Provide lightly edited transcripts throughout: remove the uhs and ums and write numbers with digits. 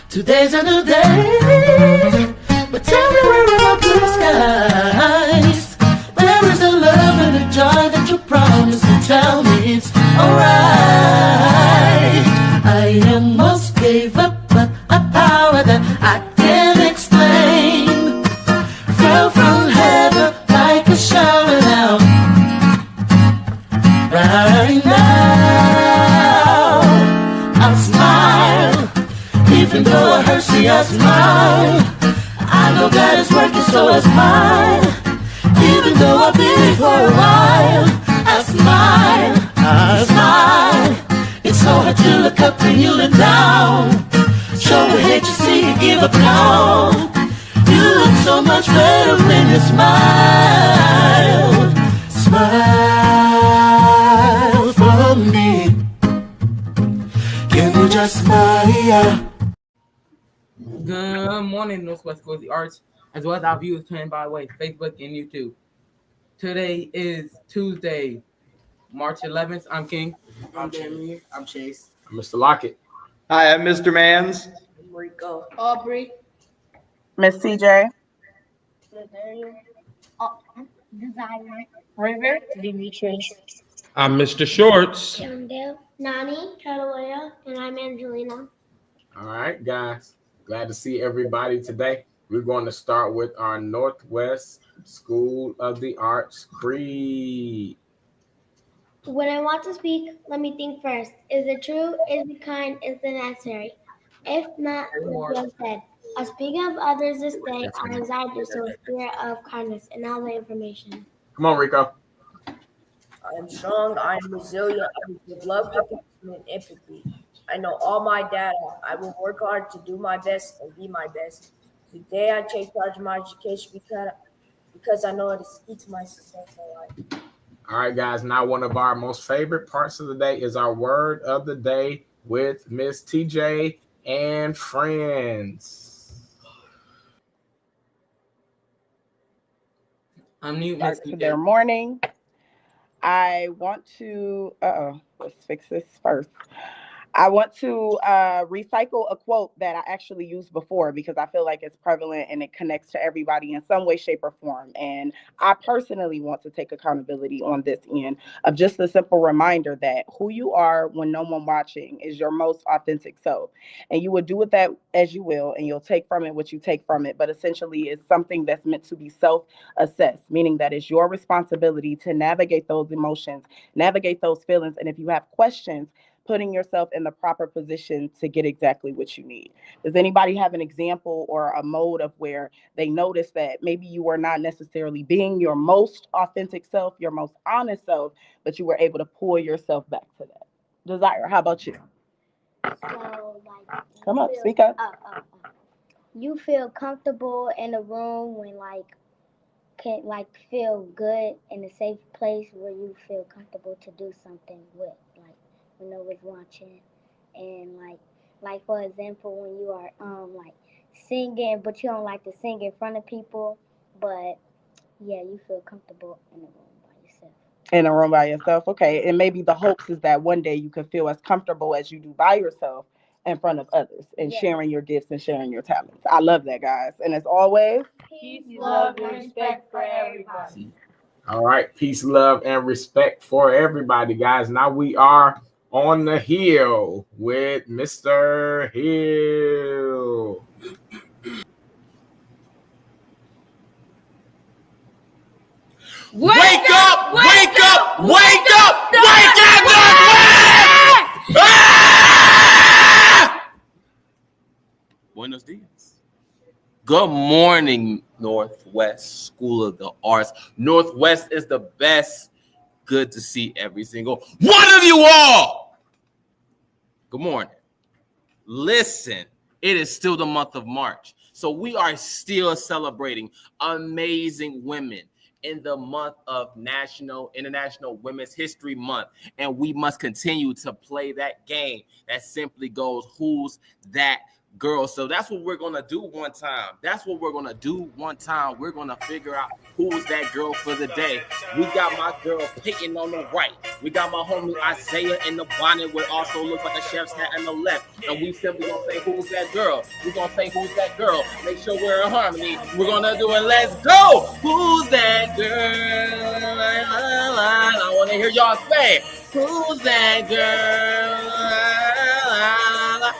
Today's a new day, but tell me where are my blue skies? Where is the love and the joy that you promised me? Tell me it's alright. I almost gave up, but a power that I can't explain fell from heaven like a shower now. Right now, I'll smile, even though it hurts, see I smile. I know God is working, so I smile. Even though I've been here for a while, I smile. It's so hard to look up when you look down. Show the hate you see, you give up now. You look so much better when you smile. Smile for me. Can you just smile? Good morning, Northwest School of the Arts, as well as our viewers tuned by way of Facebook and YouTube. Today is Tuesday, March 11th. I'm King. I'm Jamie. I'm Chase. I'm Mr. Lockett. Hi, I'm Mr. Mans. I'm Rico. Aubrey. Miss CJ. Desire. River. Demetrius. I'm Mr. Shorts. Dale. Nani. Catalina. And I'm Angelina. All right, guys. Glad to see everybody today. We're going to start with our Northwest School of the Arts Creed. When I want to speak, let me think first. Is it true? Is it kind? Is it necessary? If not, well said. Speaking of others this day, I desire to sow a spirit of kindness and all the information. Come on, Rico. I am strong. I am resilient. I give love, compassion, and empathy. I know all my data. I will work hard to do my best and be my best. Today, I take charge of my education because I know it is key to my success in life. All right, guys. Now, one of our most favorite parts of the day is our word of the day with Miss TJ and friends. Unmute Start Miss to TJ. their morning. I want to, let's fix this first. I want to recycle a quote that I actually used before because I feel like it's prevalent and it connects to everybody in some way, shape, or form. And I personally want to take accountability on this end of just a simple reminder that who you are when no one watching is your most authentic self. And you would do with that as you will, and you'll take from it what you take from it. But essentially, it's something that's meant to be self-assessed, meaning that it's your responsibility to navigate those emotions, navigate those feelings. And if you have questions, putting yourself in the proper position to get exactly what you need. Does anybody have an example or a mode of where they notice that maybe you were not necessarily being your most authentic self, your most honest self, but you were able to pull yourself back to that? Desire, how about you? So, like, Come on, speak up. You feel comfortable in a room when, can feel good in a safe place where you feel comfortable to do something with, when no one's watching, and like for example, when you are singing, but you don't like to sing in front of people, but yeah, you feel comfortable in a room by yourself. In a room by yourself, okay. And maybe the hopes is that one day you can feel as comfortable as you do by yourself in front of others and sharing your gifts and sharing your talents. I love that, guys. And as always, Peace, love, and respect for everybody. All right. Peace, love, and respect for everybody, guys. Now we are on the hill with Mr. Hill. Wake up! Wake up! Wake up! Wake up! Buenos dias. Good morning, Northwest School of the Arts. Northwest is the best. Good to see every single one of you all. Good morning. Listen, it is still the month of March, so we are still celebrating amazing women in the month of International Women's History Month, and we must continue to play that game that simply goes, who's that girl. So that's what we're gonna do one time. We're gonna figure out who's that girl for the day. We got my girl Peyton on the right. We got my homie Isaiah in the bonnet, what also looks like a chef's hat on the left. And we simply gonna say who's that girl. We're gonna say who's that girl. Make sure we're in harmony. We're gonna do it. Let's go. Who's that girl? I wanna hear y'all say, who's that girl?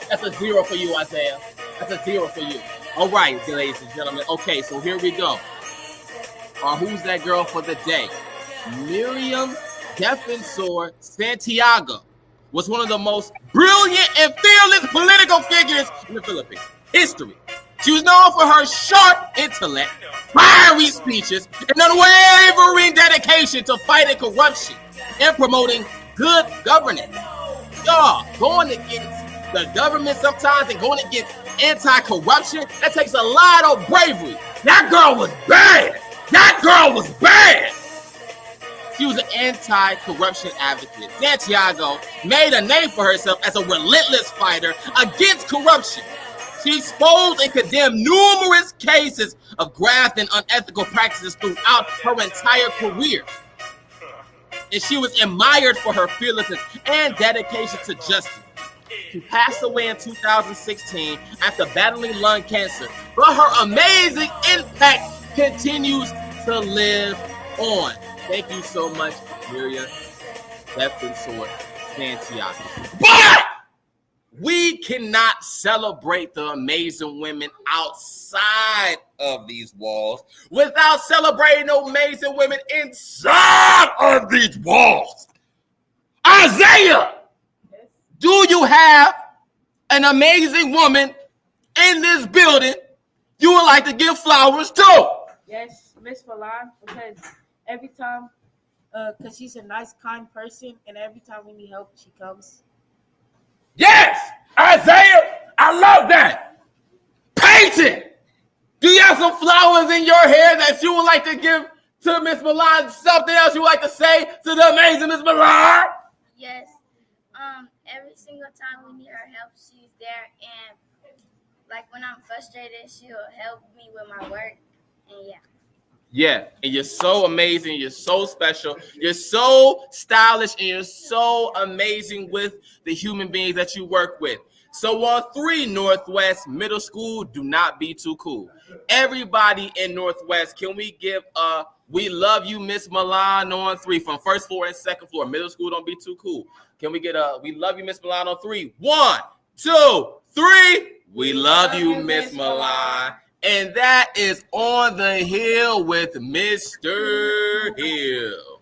That's a 0 for you, Isaiah. That's a 0 for you. All right, ladies and gentlemen. Okay, so here we go. Who's that girl for the day? Miriam Defensor Santiago was one of the most brilliant and fearless political figures in the Philippines history. She was known for her sharp intellect, fiery speeches, and unwavering dedication to fighting corruption and promoting good governance. Y'all, going against the government sometimes and going against anti-corruption, that takes a lot of bravery. That girl was bad. She was an anti-corruption advocate. Santiago made a name for herself as a relentless fighter against corruption. She exposed and condemned numerous cases of graft and unethical practices throughout her entire career. And she was admired for her fearlessness and dedication to justice. She passed away in 2016 after battling lung cancer, but her amazing impact continues to live on. Thank you so much, Miriam Defensor Santiago. But we cannot celebrate the amazing women outside of these walls without celebrating the amazing women inside of these walls. Isaiah, do you have an amazing woman in this building you would like to give flowers to? Yes, Miss Milan, because every time, because she's a nice, kind person, and every time we need help, she comes. Yes, Isaiah, I love that. Peyton, do you have some flowers in your hair that you would like to give to Miss Milan? Something else you would like to say to the amazing Miss Milan? Yes. Every single time we need her help, she's there, and like when I'm frustrated, she'll help me with my work, and yeah. Yeah, and you're so amazing. You're so special. You're so stylish, and you're so amazing with the human beings that you work with. So on 3 Northwest Middle School, do not be too cool. Everybody in Northwest, can we give a "We love you, Miss Milan" on 3 from first floor and second floor? Middle school, don't be too cool. Can we get a "We love you, Miss Milan" on 3? 1, 2, 3. We love you, Miss Milan. And that is On the Hill with Mr. Hill.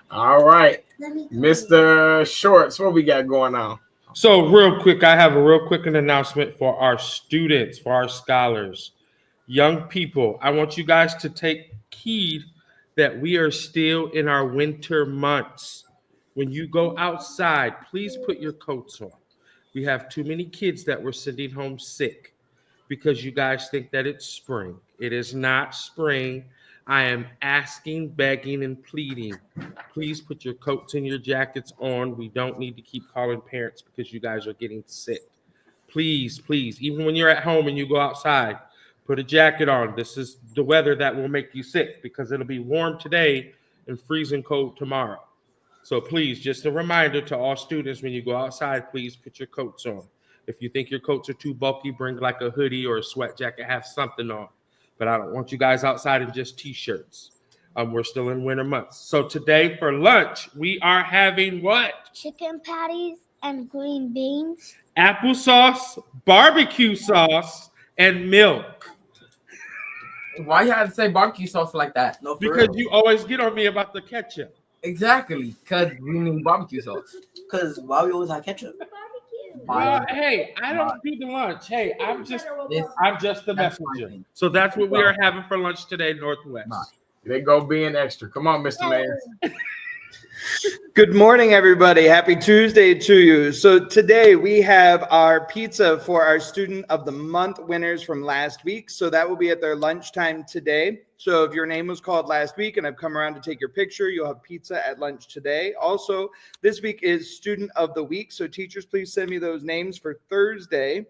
All right. Mr. Shorts, what we got going on? So real quick, I have a real quick announcement for our students, for our scholars. Young people, I want you guys to take heed that we are still in our winter months. When you go outside, please put your coats on. We have too many kids that we're sending home sick because you guys think that it's spring. It is not spring. I am asking, begging, and pleading. Please put your coats and your jackets on. We don't need to keep calling parents because you guys are getting sick. Please, please, even when you're at home and you go outside, put a jacket on. This is the weather that will make you sick because it'll be warm today and freezing cold tomorrow. So please, just a reminder to all students, when you go outside, please put your coats on. If you think your coats are too bulky, bring like a hoodie or a sweat jacket, have something on. But I don't want you guys outside in just t-shirts. We're still in winter months. So today for lunch, we are having what? Chicken patties and green beans. Applesauce, barbecue sauce, and milk. Why you had to say barbecue sauce like that? No, for Because real. you always get on me about the ketchup. Exactly, because we need barbecue sauce. Because why we always have ketchup? Hey, I don't do the lunch. Hey, I'm just the That's messenger. fine. So that's what we are having for lunch today, Northwest. They go being extra. Come on, Mr. Man. Good morning, everybody. Happy Tuesday to you. So today we have our pizza for our Student of the Month winners from last week. So that will be at their lunchtime today. So if your name was called last week and I've come around to take your picture, you'll have pizza at lunch today. Also, this week is Student of the Week. So teachers, please send me those names for Thursday.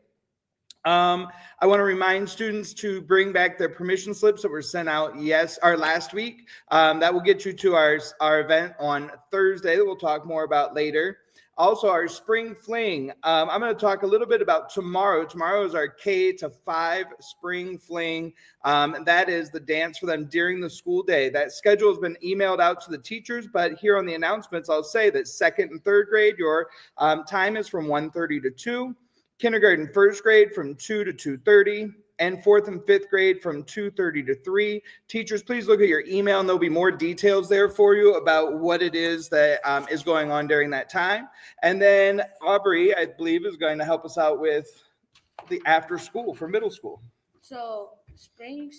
I want to remind students to bring back their permission slips that were sent out last week. That will get you to our event on Thursday that we'll talk more about later. Also, our spring fling. I'm going to talk a little bit about tomorrow. Tomorrow is our K to 5 spring fling. And that is the dance for them during the school day. That schedule has been emailed out to the teachers, but here on the announcements, I'll say that 2nd and 3rd grade, your time is from 1:30 to 2. Kindergarten, 1st grade from 2 to 2:30, and 4th and 5th grade from 2:30 to 3. Teachers, please look at your email, and there'll be more details there for you about what it is that is going on during that time. And then Aubrey, I believe, is going to help us out with the after school for middle school. So spring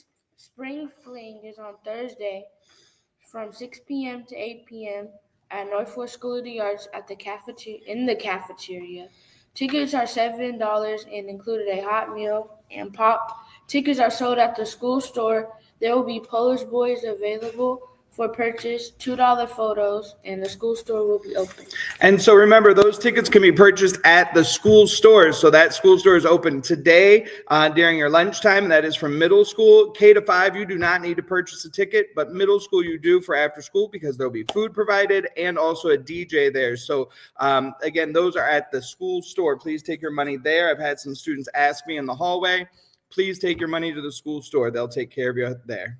fling is on Thursday from 6 p.m. to 8 p.m. at Northwest School of the Arts at the cafeteria. Tickets are $7 and included a hot meal and pop. Tickets are sold at the school store. There will be Polish boys available for purchase, $2 photos, and the school store will be open. And so remember, those tickets can be purchased at the school stores. So that school store is open today during your lunchtime. That is from middle school. K to 5, you do not need to purchase a ticket, but middle school you do for after school because there'll be food provided and also a DJ there. So again, those are at the school store. Please take your money there. I've had some students ask me in the hallway, please take your money to the school store. They'll take care of you there.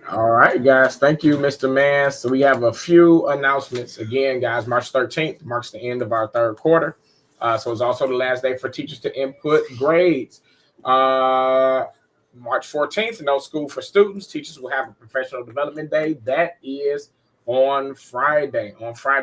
All right, guys. Thank you, Mr. Mann. So we have a few announcements. Again, guys, March 13th marks the end of our 3rd quarter. So it's also the last day for teachers to input grades. March 14th, no school for students. Teachers will have a professional development day. That is on Friday.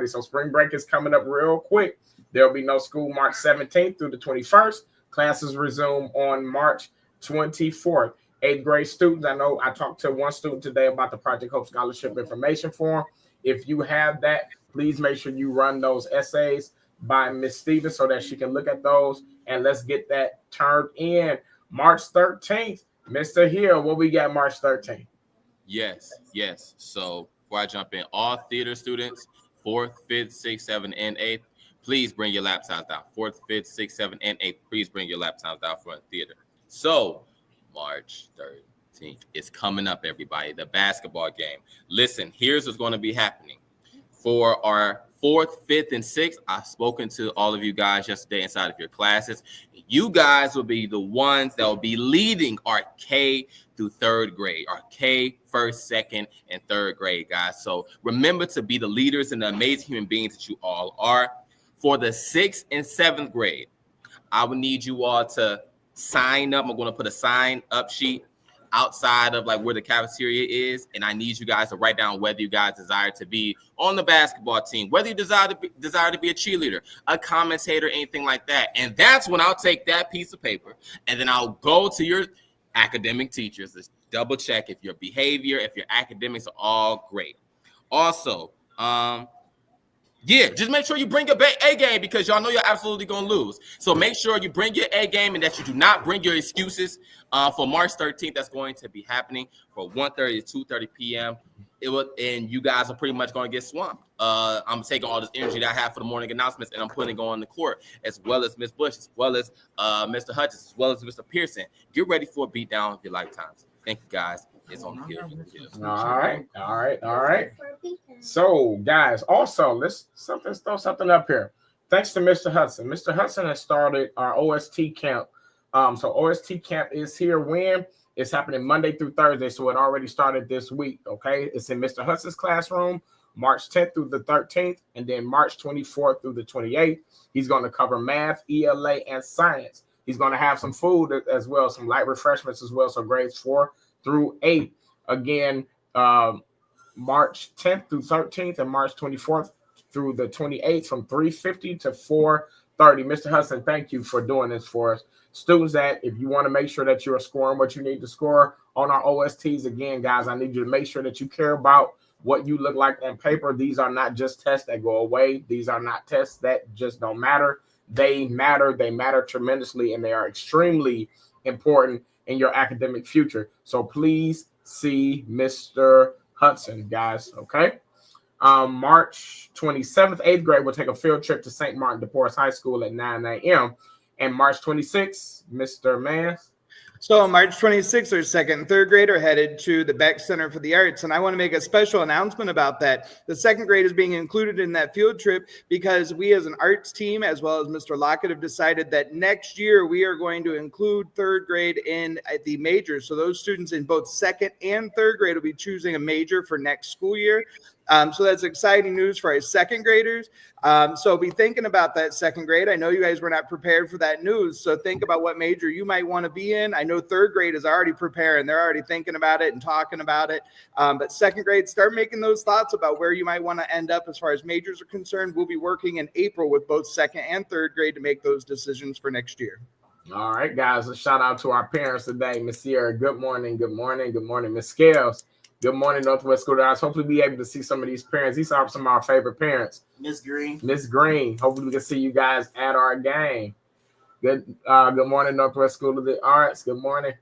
So spring break is coming up real quick. There'll be no school March 17th through the 21st. Classes resume on March 24th. 8th grade students, I know I talked to one student today about the Project Hope Scholarship Information Form. If you have that, please make sure you run those essays by Miss Stevens so that she can look at those, and let's get that turned in. March 13th, Mr. Hill, what we got March 13th? Yes. So before I jump in, all theater students, 4th, 5th, 6th, 7th, and 8th, please bring your laptops down. 4th, 5th, 6th, 7th, and 8th, please bring your laptops down for theater. So March 13th is coming up, everybody, the basketball game. Listen, here's what's going to be happening. For our 4th, 5th, and 6th, I've spoken to all of you guys yesterday inside of your classes. You guys will be the ones that will be leading our K through 3rd grade, our K, 1st, 2nd, and 3rd grade, guys. So remember to be the leaders and the amazing human beings that you all are. For the 6th and 7th grade, I would need you all to sign up. I'm going to put a sign up sheet outside of like where the cafeteria is, and I need you guys to write down whether you guys desire to be on the basketball team, whether you desire to be a cheerleader, a commentator, anything like that. And that's when I'll take that piece of paper and then I'll go to your academic teachers to double check if your behavior, if your academics are all great. Also, just make sure you bring your A game because y'all know you're absolutely going to lose. So make sure you bring your A game and that you do not bring your excuses for March 13th. That's going to be happening from 1:30 to 2:30 p.m. And you guys are pretty much going to get swamped. I'm taking all this energy that I have for the morning announcements and I'm putting it on the court, as well as Miss Bush, as well as Mr. Hutchins, as well as Mr. Pearson. Get ready for a beatdown of your lifetimes. Thank you, guys. It's on here. All right. So, guys, also let's throw something up here. Thanks to Mr. Hudson. Mr. Hudson has started our OST camp. So OST camp is here when it's happening Monday through Thursday. So it already started this week. Okay, it's in Mr. Hudson's classroom, March 10th through the 13th, and then March 24th through the 28th. He's going to cover math, ELA, and science. He's going to have some food as well, some light refreshments as well. So grades 4 through 8. Again, March 10th through 13th and March 24th through the 28th from 3:50 to 4:30 30. Mr. Hudson, thank you for doing this for us. Students, that if you want to make sure that you're scoring what you need to score on our OSTs, again, guys, I need you to make sure that you care about what you look like on paper. These are not just tests that go away. These are not tests that just don't matter. They matter. They matter tremendously, and they are extremely important in your academic future. So please see Mr. Hudson, guys, okay? March 27th, 8th grade will take a field trip to St. Martin de Porres High School at 9 a.m. And March 26th, Mr. Mans. So on March 26th, our second and third grade are headed to the Beck Center for the Arts. And I want to make a special announcement about that. The second grade is being included in that field trip because we as an arts team, as well as Mr. Lockett, have decided that next year we are going to include third grade in the major. So those students in both second and third grade will be choosing a major for next school year. So that's exciting news for our second graders. So be thinking about that second grade. I know you guys were not prepared for that news. So think about what major you might want to be in. I know third grade is already preparing. They're already thinking about it and talking about it. But second grade, start making those thoughts about where you might want to end up as far as majors are concerned. We'll be working in April with both second and third grade to make those decisions for next year. All right, guys, a shout out to our parents today. Miss Sierra, good morning, good morning, good morning. Miss Scales, good morning, Northwest School of the Arts. Hopefully be able to see some of these parents. These are some of our favorite parents. Miss Green. Miss Green. Hopefully we can see you guys at our game. Good morning, Northwest School of the Arts. Good morning.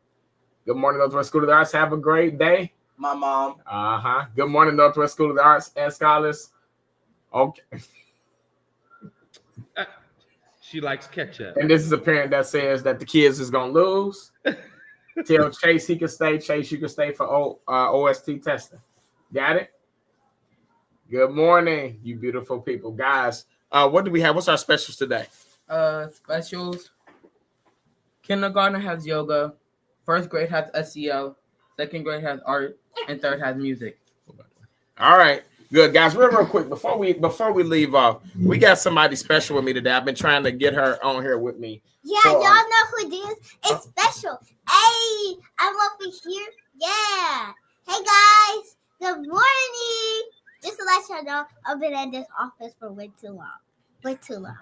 Good morning, Northwest School of the Arts. Have a great day. My mom. Good morning, Northwest School of the Arts and Scholars. Okay. She likes ketchup. And this is a parent that says that the kids is going to lose. Tell Chase he can stay. Chase, you can stay for OST testing. Got it? Good morning, you beautiful people. Guys, what do we have? What's our specials today? Specials. Kindergarten has yoga. First grade has SEL. Second grade has art. And third has music. All right. Good, guys. Real quick, before we leave off, we got somebody special with me today. I've been trying to get her on here with me. Yeah, so, y'all know who it is. It's special. Hey, I'm over here. Yeah. Hey, guys. Good morning. Just to let y'all know, I've been at this office for way too long.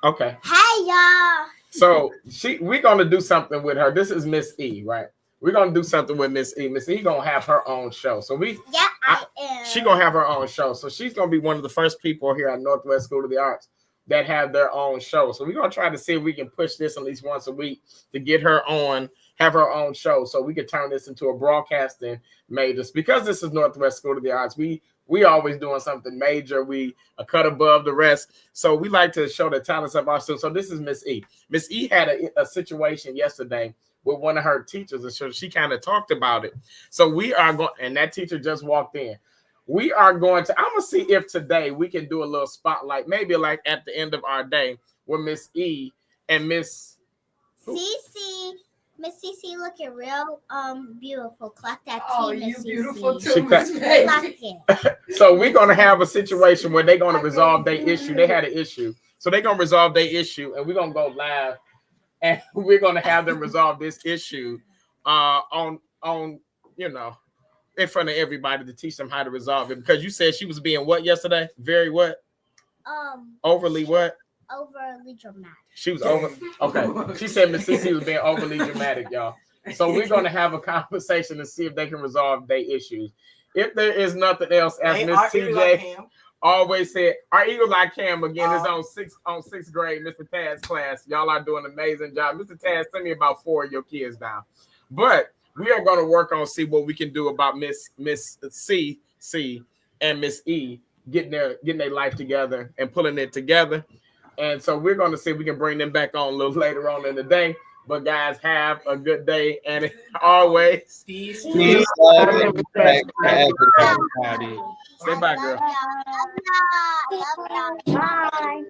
Okay. Hey, y'all. So we're gonna do something with her. This is Miss E, right? We're gonna do something with Miss E. Miss E gonna have her own show. So I am. She gonna have her own show. So she's gonna be one of the first people here at Northwest School of the Arts that have their own show. So we're gonna try to see if we can push this at least once a week to get her on, have her own show, so we can turn this into a broadcasting major. Because this is Northwest School of the Arts, we always doing something major. We a cut above the rest. So we like to show the talents of our students. So this is Miss E. Miss E had a situation yesterday with one of her teachers, and so she kind of talked about it. So we are going, and that teacher just walked in. We are going to, I'm going to see if today we can do a little spotlight, maybe like at the end of our day, with Miss E and Miss Cece. Miss Cece looking real beautiful. Clap that Oh, tea, Miss you beautiful Cece. too, Miss May. Clap it. So we're going to have a situation where they're going to resolve their issue. They had an issue. So they're going to resolve their issue, and we're going to go live, and we're going to have them resolve this issue on in front of everybody to teach them how to resolve it. Because you said she was being what yesterday? Very what? Overly what? Overly dramatic. She was over. Okay. She said Miss Cece was being overly dramatic, y'all. So we're going to have a conversation to see if they can resolve their issues. If there is nothing else, as Miss TJ always said, our Eagle Eye Cam again is on sixth grade, Mr. Taz's class. Y'all are doing an amazing job. Mr. Taz, send me about 4 of your kids now. But we are going to work on see what we can do about Miss C and Miss E getting their life together and pulling it together. And so we're going to see if we can bring them back on a little later on in the day. But guys, have a good day, and always peace, love, and respect for everybody. Say bye, girl. Love y'all. Bye.